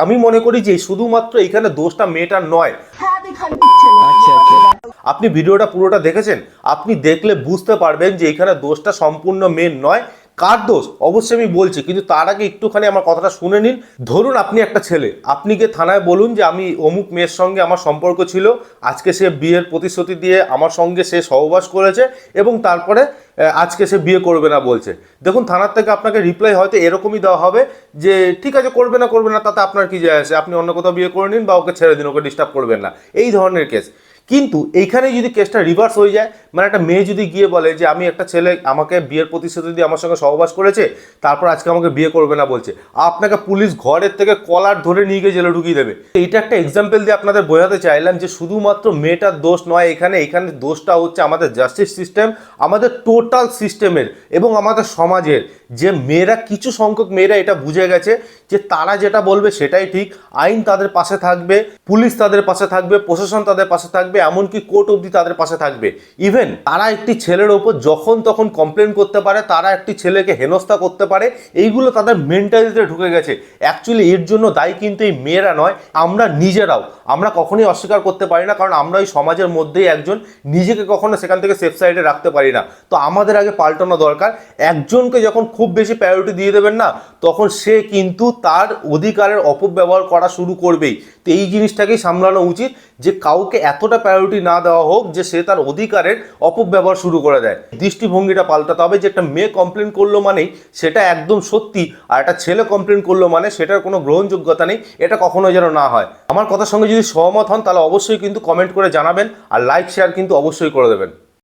আমি মনে করি যে শুধুমাত্র এখানে দোষটা মেয়েটার নয়। আপনি ভিডিওটা পুরোটা দেখেছেন, আপনি দেখলে বুঝতে পারবেন যে এখানে দোষটা সম্পূর্ণ মেয়ের নয়। কার দোষ অবশ্যই আমি বলছি, কিন্তু তার আগে একটুখানি আমার কথাটা শুনে নিন। ধরুন আপনি একটা ছেলে, আপনি গিয়ে থানায় বলুন যে আমি অমুক মেয়ের সঙ্গে আমার সম্পর্ক ছিল, আজকে সে বিয়ের প্রতিশ্রুতি দিয়ে আমার সঙ্গে সে সহবাস করেছে এবং তারপরে আজকে সে বিয়ে করবে না বলছে। দেখুন থানার থেকে আপনাকে রিপ্লাই হয়তো এরকমই দেওয়া হবে যে ঠিক আছে করবে না তাতে আপনার কি যায় আসে, আপনি অন্য কোথাও বিয়ে করে নিন বা ওকে ছেড়ে দিন, ওকে ডিস্টার্ব করবেন না, এই ধরনের কেস। কিন্তু এইখানে যদি কেসটা রিভার্স হয়ে যায়, মানে একটা মেয়ে যদি গিয়ে বলে যে আমি একটা ছেলে আমাকে বিয়ের প্রতিশ্রুতি দিয়ে আমার সঙ্গে সহবাস করেছে, তারপর আজকে আমাকে বিয়ে করবে না বলছে, আপনাকে পুলিশ ঘরের থেকে কলার ধরে নিয়ে গিয়ে জেলে ঢুকিয়ে দেবে। এটা একটা এক্সাম্পল দিয়ে আপনাদের বোঝাতে চাইলাম যে শুধুমাত্র মেয়েটার দোষ নয়, এখানে দোষটা হচ্ছে আমাদের জাস্টিস সিস্টেম, আমাদের টোটাল সিস্টেমের এবং আমাদের সমাজের। যে মেয়েরা, কিছু সংখ্যক মেয়েরা এটা বুঝে গেছে যে তারা যেটা বলবে সেটাই ঠিক, আইন তাদের পাশে থাকবে, পুলিশ তাদের পাশে থাকবে, প্রশাসন তাদের পাশে থাকবে, এমনকি কোর্ট অবধি তাদের পাশে থাকবে। ইভেন তারা একটি ছেলের ওপর যখন তখন কমপ্লেন করতে পারে, তারা একটি ছেলেকে হেনস্থা করতে পারে, এইগুলো তাদের মেন্টালিটিতে ঢুকে গেছে। অ্যাকচুয়ালি এর জন্য দায়ী কিন্তু এই মেয়েরা নয়, আমরা নিজেরাও। আমরা কখনোই অস্বীকার করতে পারি না, কারণ আমরা এই সমাজের মধ্যেই একজন, নিজেকে কখনো সেখান থেকে সেফ সাইডে রাখতে পারি না। তো আমাদের আগে পাল্টানো দরকার। একজনকে যখন খুব বেশি প্রায়োরিটি দিয়ে দেবেন না, তখন সে কিন্তু তার অধিকারের অপব্যবহার করা শুরু করবেই। তো এই জিনিসটাকেই সামলানো উচিত যে কাউকে এতটা প্রায়োরিটি না দেওয়া হোক যে সে তার অধিকারের অপব্যবহার শুরু করে দেয়। দৃষ্টিভঙ্গিটা পাল্টাতে হবে যে একটা মেয়ে কমপ্লেন করলো মানেই সেটা একদম সত্যি, আর একটা ছেলে কমপ্লেন করলো মানে সেটার কোনো গ্রহণযোগ্যতা নেই, এটা কখনোই যেন না হয়। আমার কথার সঙ্গে যদি সহমত হন তাহলে অবশ্যই কিন্তু কমেন্ট করে জানাবেন, আর লাইক শেয়ার কিন্তু অবশ্যই করে দেবেন।